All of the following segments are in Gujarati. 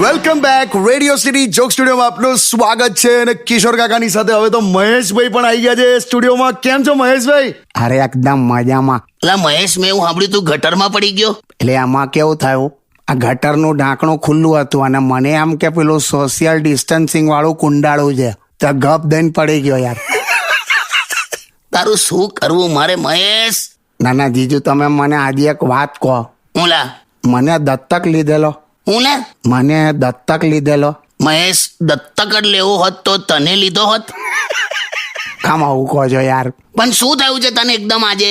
Welcome back radio city joke સ્ટુડિયોમાં આપનું સ્વાગત છે. અને કિશોર કાકાની સાથે હવે તો મહેશભાઈ પણ આવી ગયા છે સ્ટુડિયોમાં. કેમ છો મહેશભાઈ? અરે એકદમ મજામાં. એટલે મહેશ, મેં એવું સાંભળ્યું તું ગટરમાં પડી ગયો. એટલે આમાં કેવું થયું, આ ગટરનું ઢાંકણું ખુલ્લું હતું અને મને આમ કે પેલું સોશિયલ ડિસ્ટન્સિંગ વાળું કુંડાળું છે, તો ગપ દઈને પડી ગયો યાર. તારું શું કરવું મારે મહેશ? નાના જીજુ, તમે મને આજે એક વાત કહો. હું લા મને દત્તક લીધેલો. હું લે મને દત્તક લીધેલો. મહેશ, દત્તક જ લેવો હોત તો તને લીધો હોત. કામ આવું કહો છો યાર? પણ શું થયું છે તને એકદમ આજે?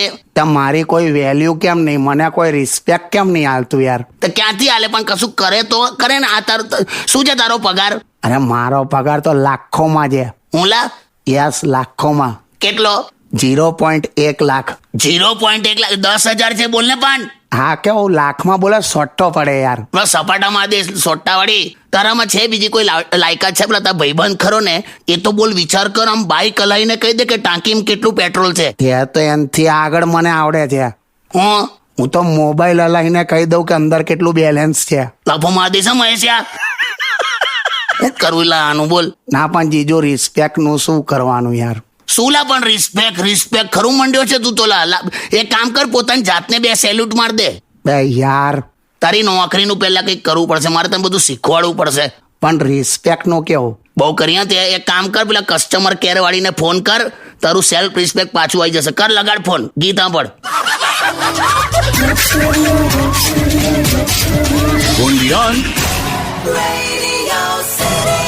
મારી કોઈ વેલ્યુ કેમ નહીં, મને કોઈ રિસ્પેક્ટ કેમ નહીં હાલતું યાર? તો ક્યાંથી હાલે? પણ કશું કરે તો કરે ને. આ તારું શું છે તારો પગાર? અરે મારો પગાર તો લાખોમાં છે. હું લા યસ, લાખોમાં. કેટલો? 0.1 લાખ. 0.1 લાખ? 10,000 છે બોલ ને. પણ હા, કેવું લાખમાં બોલે સોટ્ટો પડે યાર. સપાટામાં દે સોટ્ટા વાળી. તારામાં છે બીજી કોઈ લાયકાત છે? પેલા તારા ભાઈબંધ ખરો ને, એ તો બોલ વિચાર કર. આમ બાઈક હલાવીને કહી દે કે ટાંકીમાં કેટલું પેટ્રોલ છે. એ તો એનથી આગળ મને આવડે છે. હું તો મોબાઈલ હલાવીને કહી દઉં કે અંદર કેટલું બેલેન્સ છે. લાફો માર દેશે મહેશ્યા. શું કરવું લા આનું બોલ? ના પણ જીજો, રિસ્પેક્ટ નું શું કરવાનું યાર? શું લા પણ રિસ્પેક્ટ ખરું મંડ્યો છે તું તો. લા એક કામ કર, પોતાની જાતને બે સેલ્યુટ માર દે. બે યાર, તારી નોકરીનું પહેલા કંઈક કરવું પડશે. મારે તને બધું શીખવાડવું પડશે. પણ રિસ્પેક્ટ નું કેવું? બહુ કરી તે એક કામ કર, પેલા કસ્ટમર કેર વાળીને ફોન કર, તારું સેલ્ફ રિસ્પેક્ટ પાછું આવી જશે. કર, લગાડ ફોન, ગીત સાંભળ. Radio City.